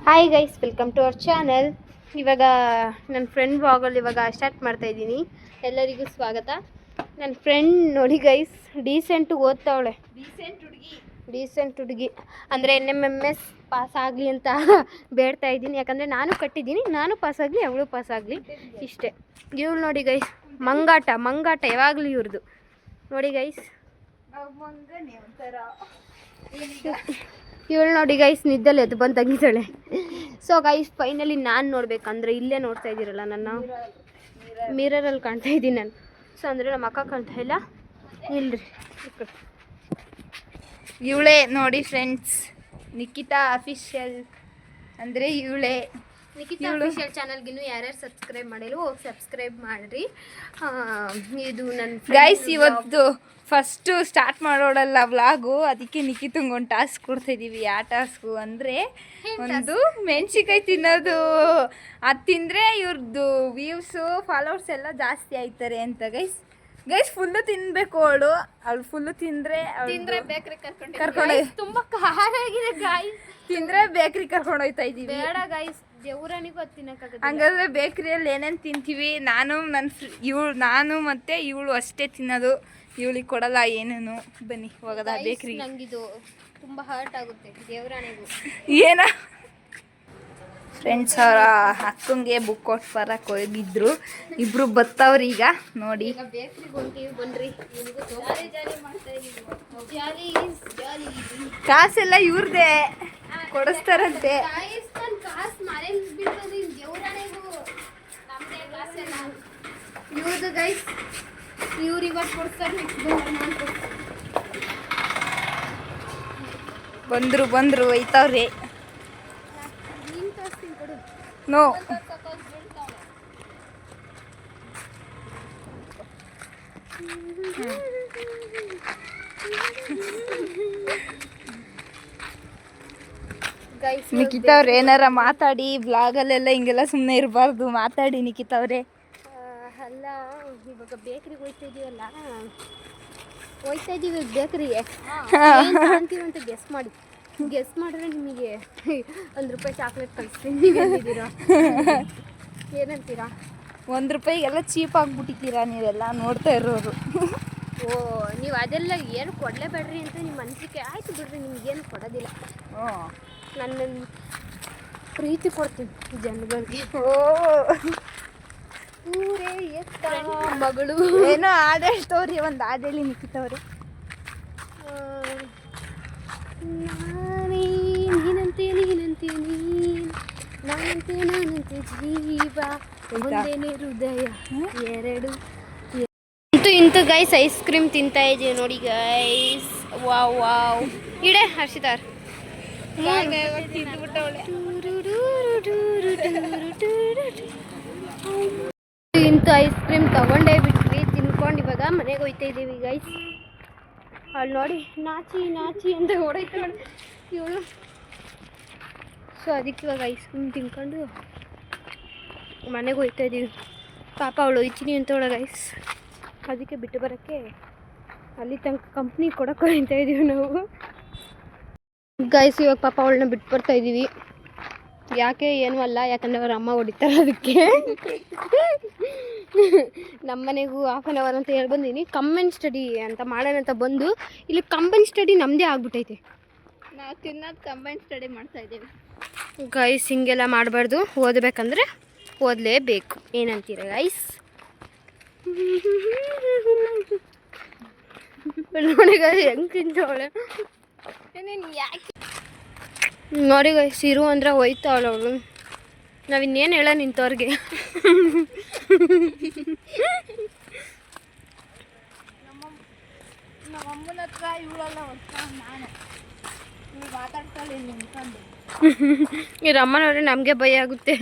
Hi guys, welcome to our channel. ಇವಾಗ ನನ್ನ friend ವ್ಲಾಗಲ್ಲಿ ಇವಾಗ ಸ್ಟಾರ್ಟ್ ಮಾಡ್ತಾಯಿದ್ದೀನಿ. ಎಲ್ಲರಿಗೂ ಸ್ವಾಗತ. ನನ್ನ ಫ್ರೆಂಡ್ ನೋಡಿ ಗೈಸ್, ಡೀಸೆಂಟಿಗೆ ಓದ್ತಾವಳೆ. ಡೀಸೆಂಟ್ ಹುಡುಗಿ ಅಂದರೆ NMMS ಪಾಸ್ ಆಗಲಿ ಅಂತ ಬೇಡ್ತಾ ಇದ್ದೀನಿ. ಯಾಕಂದರೆ ನಾನು ಕಟ್ಟಿದ್ದೀನಿ, ನಾನು ಪಾಸಾಗಲಿ, ಅವಳು ಪಾಸಾಗಲಿ, ಇಷ್ಟೇ. ಇವಳು ನೋಡಿ ಗೈಸ್, ಮಂಗಾಟ ಯಾವಾಗಲೂ ಇವ್ರದ್ದು ನೋಡಿ ಗೈಸ್. ಇವಳು ನೋಡಿ ಗೈಸ್, ನಿದ್ದೆಲ್ಲ ಎದ್ದು ಬಂದು ತೆಗಿತಾಳೆ. ಸೊ ಗೈಸ್, ಫೈನಲಿ ನಾನು ನೋಡ್ಬೇಕಂದ್ರೆ ಇಲ್ಲೇ ನೋಡ್ತಾ ಇದ್ದೀರಲ್ಲ, ನನ್ನ ಮಿರರಲ್ಲಿ ಕಾಣ್ತಾ ಇದ್ದೀನಿ ನಾನು. ಸೊ ಅಂದರೆ ನಮ್ಮ ಅಕ್ಕ ಕಾಣ್ತಾ ಇಲ್ಲ, ಇಲ್ರಿ ಇವಳೇ ನೋಡಿ ಫ್ರೆಂಡ್ಸ್, ನಿಖಿತಾ ಅಫಿಷಿಯಲ್ ಅಂದರೆ ಇವಳೇ. ನಿಖಿತಾ ಅಫಿಷಿಯಲ್ ಚಾನಲ್ಗಿನ್ನೂ ಯಾರ್ಯಾರು ಸಬ್ಸ್ಕ್ರೈಬ್ ಮಾಡಿಲ್ಲ ಹೋಗಿ ಸಬ್ಸ್ಕ್ರೈಬ್ ಮಾಡಿರಿ. ಇದು ನನ್ನ ಗೈಸ್, ಇವತ್ತು ಫಸ್ಟು ಸ್ಟಾರ್ಟ್ ಮಾಡೋಡಲ್ಲ ವ್ಲಾಗು, ಅದಕ್ಕೆ ನಿಖಿತಂಗೆ ಒಂದು ಟಾಸ್ಕ್ ಕೊಡ್ತಾಯಿದ್ದೀವಿ. ಯಾವ ಟಾಸ್ಕು ಅಂದರೆ ಒಂದು ಮೆಣ್ಸಿಕಾಯಿ ತಿನ್ನೋದು. ಅದು ತಿಂದರೆ ಇವ್ರದ್ದು ವ್ಯೂಸು ಫಾಲೋವರ್ಸ್ ಎಲ್ಲ ಜಾಸ್ತಿ ಆಯ್ತಾರೆ ಅಂತ ಗೈಸ್. ಫುಲ್ಲು ತಿನ್ನಬೇಕು ಅವಳು ಫುಲ್ಲು ತಿಂದರೆ ಬೇಕ್ರಿ ಕರ್ಕೊಂಡು ತುಂಬ ಖಾರ ಆಗಿದೆ ಗಾಯ್ಸ್. ತಿಂದರೆ ಬೇಕ್ರಿ ಕರ್ಕೊಂಡು ಹೋಗ್ತಾ ಇದ್ದೀವಿ. ಬೇಡ ಗಾಯ್ಸ್, ದೇವ್ರನಿಗೂ ಅದು ತಿನ್ನಕ್ಕಾಗಲ್ಲ. ಹಂಗಾದ್ರೆ ಬೇಕ್ರಿಯಲ್ಲಿ ಏನೇನು ತಿಂತೀವಿ, ನಾನು ಮತ್ತು ಇವಳು ಅಷ್ಟೇ ತಿನ್ನೋದು. ಇವಳಿಗೆ ಕೊಡಲ್ಲ ಏನೇನು. ಬನ್ನಿ ಹೋಗೋದ ಬೇಕ್ರಿ. ನಂಗಿದು ತುಂಬ ಹರ್ಟ್ ಆಗುತ್ತೆ ದೇವ್ರಾಣಿಗೂ. ಏನ ಫ್ರೆಂಡ್ಸ್ ಅವರ ಅಕ್ಕಂಗೆ ಬುಕ್ ಕೊಟ್ಟು ಬರಕ್ಕೆ ಹೋಗಿದ್ರು. ಇಬ್ರು ಬತ್ತವ್ರು ಈಗ ನೋಡಿ. ಬೇಕ್ರಿಗೆ ಹೊಂಟೀವಿ ಬನ್ರಿ. ಕಾಸೆಲ್ಲ ಇವ್ರದೇ ಕೊಡಿಸ್ತಾರಂತೆ. ಇವ್ರದ್ದು ಗೈಸ್, ಇವ್ರು ಇವತ್ತು ಕೊಡ್ತಾರೆ. ಬಂದ್ರು ಒಯ್ತಾವ್ರೆ. ನೋ ನಿಖಿತವ್ರೆ, ಏನಾರ ಮಾತಾಡಿ. ಬ್ಲಾಗಲ್ಲೆಲ್ಲ ಹಿಂಗೆಲ್ಲ ಸುಮ್ಮನೆ ಇರಬಾರ್ದು, ಮಾತಾಡಿ ನಿಖಿತವ್ರೆ. ಅಲ್ಲ, ಇವಾಗ ಬೇಕ್ರಿಗೆ ಹೋಗ್ತಾ ಇದೀವಿ ಬೇಕ್ರಿಗೆ ಅಂತೀವಿ ಅಂತ ಗೆಸ್ ಮಾಡಿದ್ರೆ ನಿಮಗೆ ₹1 ಚಾಕ್ಲೇಟ್ ಕಳಿಸ್ತೀನಿ. ನೀವೇನಿದ್ದೀರಾ, ಏನಂತೀರಾ? ₹1 ಚೀಪ್ ಆಗಿಬಿಟ್ಟಿದ್ದೀರಾ ನೀವೆಲ್ಲ ನೋಡ್ತಾ ಇರೋರು. ಓ, ನೀವು ಅದೆಲ್ಲ ಏನು ಕೊಡಲೇಬೇಡ್ರಿ ಅಂತ ನಿಮ್ಮ ಅನಿಸಿಕೆ. ಆಯ್ತು ಬಿಡ್ರಿ, ನಿಮ್ಗೇನು ಕೊಡೋದಿಲ್ಲ. ನನ್ನ ಪ್ರೀತಿ ಕೊಡ್ತೀನಿ ಜನಗಳಿಗೆ. ಊರೇ ಎತ್ತ ಮಗಳು ಏನೋ ಹಾಡು ಸ್ಟೋರಿ ಒಂದು ಹಾಡೇಳಿ ನಿಖಿತವ್ರೆ. ನೀನಂತೆ ನಾನಂತೆ ಜೀವ ಒಂದೇನೆ ಹೃದಯ ಎರಡು. ಇಂತು ಗೈಸ್, ಐಸ್ ಕ್ರೀಮ್ ತಿಂತಾ ಇದೀವಿ ನೋಡಿ ಗೈಸ್. ವಾವ್ ಇಡೆ ಹರ್ಷಿತಾರ್ ಇಂತು ಐಸ್ ಕ್ರೀಮ್ ತಗೊಂಡೇ ಬಿಟ್ವಿ. ತಿನ್ಕೊಂಡು ಇವಾಗ ಮನೆಗೆ ಹೋಗ್ತಾ ಇದ್ದೀವಿ ಗೈಸ್. ಅವಳು ನೋಡಿ ನಾಚಿ ಅಂತ ಓಡೈತಾಳೆ ಇವಳು. ಸೊ ಅದಕ್ಕೆ ಇವಾಗ ಐಸ್ ಕ್ರೀಮ್ ತಿನ್ಕೊಂಡು ಮನೆಗೆ ಹೋಗ್ತಾ ಇದ್ದೀವಿ. ಪಾಪ ಅವಳು ಹೋಯ್ತೀನಿ ಅಂತ ಒಳಗೆ ಗೈಸ್, ಅದಕ್ಕೆ ಬಿಟ್ಟು ಬರೋಕ್ಕೆ ಅಲ್ಲಿ ತನಕ ಕಂಪ್ನಿ ಕೊಡೋಕೆ ಹೋಗ್ತಾ ಇದ್ದೀವಿ ನಾವು ಗೈಸ್. ಇವಾಗ ಪಾಪ ಅವಳನ್ನ ಬಿಟ್ಟು ಬರ್ತಾ ಇದ್ದೀವಿ. ಯಾಕೆ ಏನೂ ಅಲ್ಲ, ಯಾಕಂದರೆ ಅವ್ರ ಅಮ್ಮ ಹೊಡಿತಾರೆ. ಅದಕ್ಕೆ ನಮ್ಮ ಮನೆಗೂ ½ ಅಂತ ಹೇಳಿ ಬಂದೀನಿ. ಕಂಬೈನ್ ಸ್ಟಡಿ ಅಂತ ಮಾಡೋಣ ಅಂತ ಬಂದು ಇಲ್ಲಿ ಕಂಬೈನ್ ಸ್ಟಡಿ ನಮ್ಮದೇ ಆಗ್ಬಿಟ್ಟೈತೆ. ನಾವು ತಿನ್ನೋದು ಕಂಬೈನ್ ಸ್ಟಡಿ ಮಾಡ್ತಾ ಇದ್ದೀವಿ ಗೈಸ್. ಹಿಂಗೆಲ್ಲ ಮಾಡಬಾರ್ದು, ಓದಬೇಕಂದ್ರೆ ಓದಲೇಬೇಕು. ಏನಂತೀರ ಗೈಸ್? ನೋಡಿ ಗೈಸ್, ಹೆಂಗೆ ತಿಂತವಳೆ ನೋಡಿ ಗೈಸ್. ಇರು ಅಂದ್ರೆ ಹೋಯ್ತಾವಳ ಅವಳು. ನಾವಿನ್ನೇನು ಹೇಳ ನಿಂತವ್ರಿಗೆ. ನಮ್ಮಮ್ಮನ ಹತ್ರ ಇವಳೆಲ್ಲ ನಾನು ಮಾತಾಡ್ತಾಳೆ ನಿಂತ್ಕೊಂಡು. ಇವ್ರ ಅಮ್ಮನವ್ರೆ ನಮಗೆ ಭಯ ಆಗುತ್ತೆ.